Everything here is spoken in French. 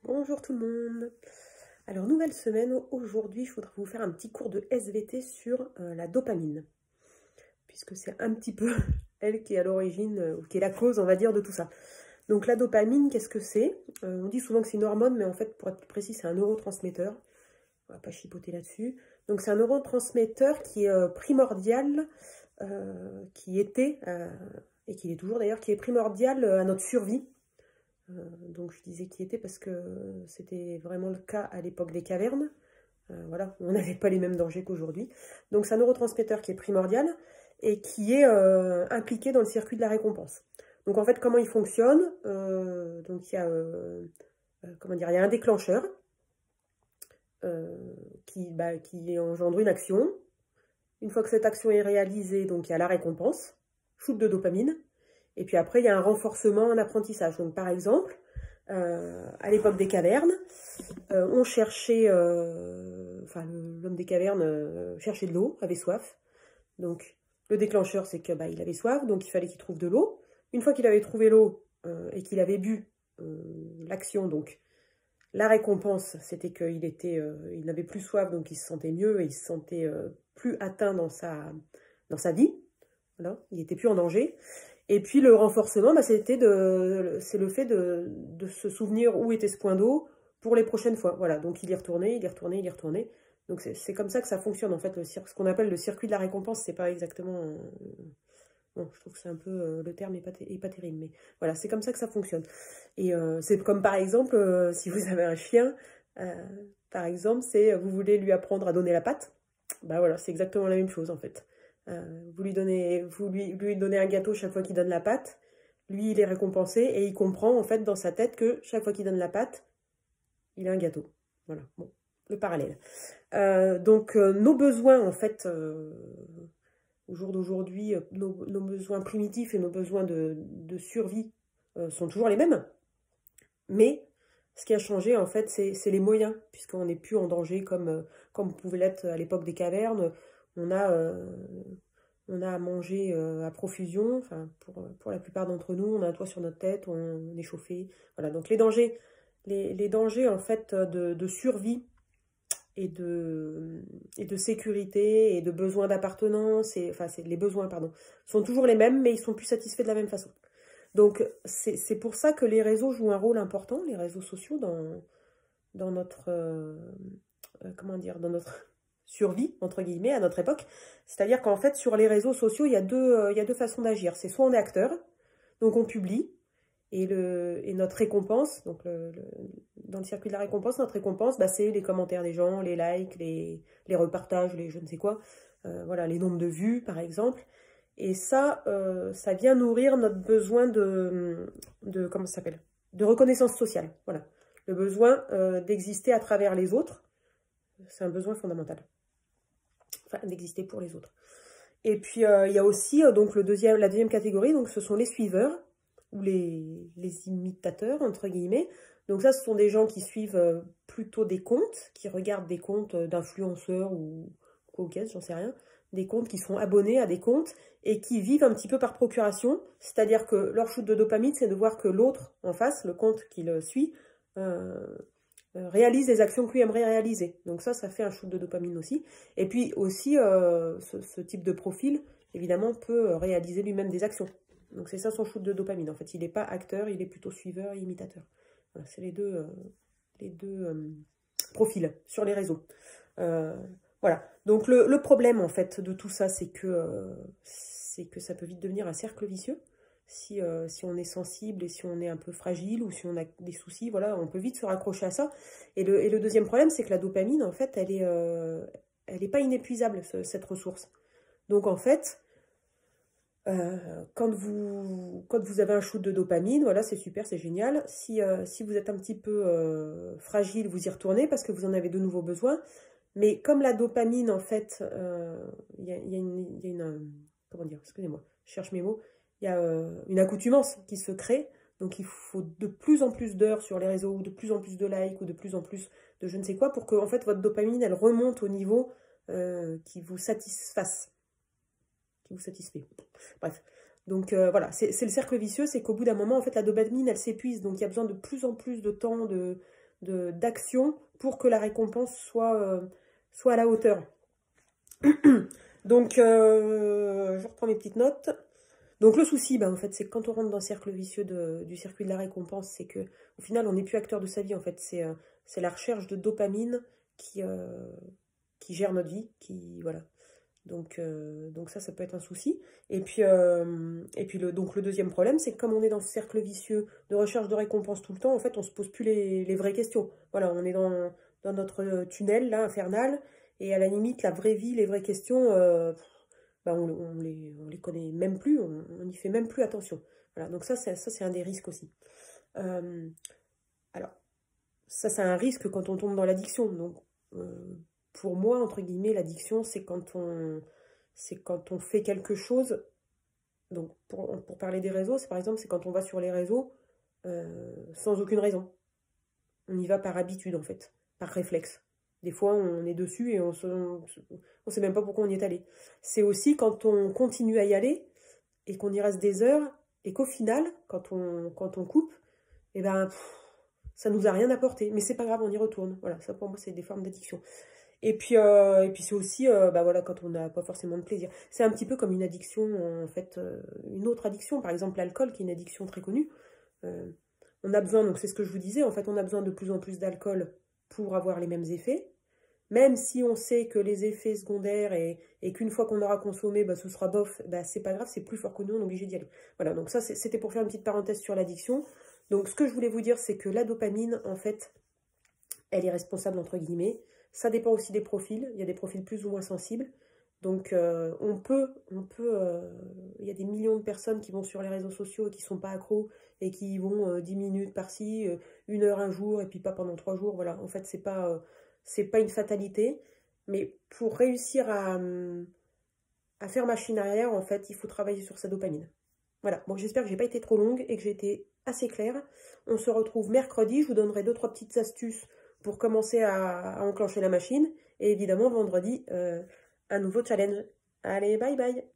Bonjour tout le monde. Alors nouvelle semaine, aujourd'hui je voudrais vous faire un petit cours de SVT sur la dopamine, puisque c'est un petit peu elle qui est à l'origine, ou qui est la cause on va dire de tout ça. Donc la dopamine, qu'est-ce que c'est? On dit souvent que c'est une hormone, mais en fait pour être plus précis c'est un neurotransmetteur. On va pas chipoter là-dessus. Donc c'est un neurotransmetteur qui est primordial, qui était, et qui est toujours d'ailleurs, qui est primordial à notre survie. Donc je disais qui était parce que c'était vraiment le cas à l'époque des cavernes. Voilà, on n'avait pas les mêmes dangers qu'aujourd'hui. Donc c'est un neurotransmetteur qui est primordial et qui est impliqué dans le circuit de la récompense. Donc en fait, comment il fonctionne? Donc il y a, comment dire, il y a un déclencheur qui engendre une action. Une fois que cette action est réalisée, donc il y a la récompense, shoot de dopamine. Et puis après, il y a un renforcement, un apprentissage. Donc par exemple, à l'époque des cavernes, on cherchait, l'homme des cavernes cherchait de l'eau, avait soif. Donc le déclencheur, c'est que il avait soif, donc il fallait qu'il trouve de l'eau. Une fois qu'il avait trouvé l'eau et qu'il avait bu, l'action, donc la récompense, c'était qu'il il n'avait plus soif, donc il se sentait mieux et il se sentait plus atteint dans sa vie. Voilà, il n'était plus en danger. Et puis le renforcement, c'est le fait de se souvenir où était ce point d'eau pour les prochaines fois. Voilà, donc il y retournait, il y retournait, il y retournait. Donc c'est comme ça que ça fonctionne en fait, ce qu'on appelle le circuit de la récompense. C'est pas exactement... Bon, je trouve que c'est un peu... le terme est pas terrible, mais voilà, c'est comme ça que ça fonctionne. Et c'est comme par exemple, si vous avez un chien, par exemple, c'est vous voulez lui apprendre à donner la patte. Bah voilà, c'est exactement la même chose en fait. Vous lui donnez un gâteau chaque fois qu'il donne la patte. Lui, il est récompensé et il comprend en fait dans sa tête que chaque fois qu'il donne la patte, il a un gâteau. Voilà, bon, le parallèle. Donc nos besoins en fait, au jour d'aujourd'hui, nos besoins primitifs et nos besoins de survie sont toujours les mêmes. Mais ce qui a changé en fait, c'est les moyens, puisqu'on n'est plus en danger comme pouvait l'être à l'époque des cavernes. On a, à manger à profusion, enfin pour la plupart d'entre nous, on a un toit sur notre tête, on est chauffé. Voilà, donc les dangers en fait de survie et de sécurité et de besoin d'appartenance, les besoins, pardon, sont toujours les mêmes, mais ils sont plus satisfaits de la même façon. Donc c'est pour ça que les réseaux jouent un rôle important, les réseaux sociaux, dans notre, comment dire, dans notre survie, entre guillemets, à notre époque. C'est-à-dire qu'en fait, sur les réseaux sociaux, il y a deux façons d'agir. C'est soit on est acteur, donc on publie, et notre récompense, donc dans le circuit de la récompense, notre récompense, c'est les commentaires des gens, les likes, les repartages, les je ne sais quoi, voilà, les nombres de vues, par exemple. Et ça vient nourrir notre besoin comment ça s'appelle? De reconnaissance sociale, voilà. Le besoin d'exister à travers les autres, c'est un besoin fondamental. Enfin, d'exister pour les autres. Et puis, il y a aussi donc la deuxième catégorie, donc ce sont les suiveurs, ou les imitateurs, entre guillemets. Donc ça, ce sont des gens qui suivent plutôt des comptes, qui regardent des comptes d'influenceurs ou quoi, j'en sais rien. Des comptes qui sont abonnés à des comptes et qui vivent un petit peu par procuration. C'est-à-dire que leur shoot de dopamine, c'est de voir que l'autre en face, le compte qui le suit, réalise les actions que lui aimerait réaliser. Donc ça fait un shoot de dopamine aussi. Et puis aussi, ce type de profil, évidemment, peut réaliser lui-même des actions. Donc c'est ça son shoot de dopamine. En fait, il n'est pas acteur, il est plutôt suiveur et imitateur. Voilà, c'est les deux profils sur les réseaux. Voilà. Donc le problème, en fait, de tout ça, c'est que ça peut vite devenir un cercle vicieux. Si on est sensible et si on est un peu fragile ou si on a des soucis, voilà, on peut vite se raccrocher à ça. Et le deuxième problème, c'est que la dopamine, en fait, elle est pas inépuisable, cette ressource. Donc, en fait, quand vous avez un shoot de dopamine, voilà, c'est super, c'est génial. Si vous êtes un petit peu fragile, vous y retournez parce que vous en avez de nouveaux besoins. Mais comme la dopamine, en fait, il y a une comment dire, excusez-moi, je cherche mes mots. Il y a une accoutumance qui se crée. Donc, il faut de plus en plus d'heures sur les réseaux, ou de plus en plus de likes, ou de plus en plus de je ne sais quoi, pour que, en fait, votre dopamine, elle remonte au niveau qui vous satisfasse. Qui vous satisfait. Bref. Donc, voilà, c'est le cercle vicieux, c'est qu'au bout d'un moment, en fait, la dopamine, elle s'épuise. Donc, il y a besoin de plus en plus de temps, d'action pour que la récompense soit à la hauteur. Donc, je reprends mes petites notes. Donc, le souci, en fait, c'est que quand on rentre dans le cercle vicieux du circuit de la récompense, c'est que au final, on n'est plus acteur de sa vie. En fait, c'est la recherche de dopamine qui gère notre vie, voilà. Donc ça peut être un souci. Et puis donc le deuxième problème, c'est que comme on est dans ce cercle vicieux de recherche de récompense tout le temps, en fait, on se pose plus les vraies questions. Voilà, on est dans notre tunnel, là, infernal, et à la limite, la vraie vie, les vraies questions, on les connaît même plus, on n'y fait même plus attention. Voilà, donc ça c'est un des risques aussi. Alors, ça, c'est un risque quand on tombe dans l'addiction. Donc, pour moi, entre guillemets, l'addiction, c'est quand on fait quelque chose. Donc, pour parler des réseaux, c'est par exemple, c'est quand on va sur les réseaux sans aucune raison. On y va par habitude, en fait, par réflexe. Des fois, on est dessus et on sait même pas pourquoi on y est allé. C'est aussi quand on continue à y aller et qu'on y reste des heures et qu'au final, quand on coupe, eh ben, ça nous a rien apporté. Mais c'est pas grave, on y retourne. Voilà, ça pour moi, c'est des formes d'addiction. Et puis c'est aussi, voilà, quand on n'a pas forcément de plaisir. C'est un petit peu comme une addiction, en fait, une autre addiction, par exemple l'alcool, qui est une addiction très connue. On a besoin, donc c'est ce que je vous disais, en fait, on a besoin de plus en plus d'alcool pour avoir les mêmes effets. Même si on sait que les effets secondaires et qu'une fois qu'on aura consommé, ce sera bof, c'est pas grave, c'est plus fort que nous, on est obligé d'y aller. Voilà, donc ça, c'était pour faire une petite parenthèse sur l'addiction. Donc ce que je voulais vous dire, c'est que la dopamine, en fait, elle est responsable, entre guillemets. Ça dépend aussi des profils. Il y a des profils plus ou moins sensibles. Donc, il y a des millions de personnes qui vont sur les réseaux sociaux et qui ne sont pas accros et qui y vont 10 minutes par-ci, 1 heure un jour et puis pas pendant 3 jours. Voilà, en fait, c'est pas une fatalité. Mais pour réussir à faire machine arrière, en fait, il faut travailler sur sa dopamine. Voilà, bon, j'espère que j'ai pas été trop longue et que j'ai été assez claire. On se retrouve mercredi, je vous donnerai 2-3 petites astuces pour commencer à enclencher la machine. Et évidemment, vendredi, un nouveau challenge. Allez, bye bye!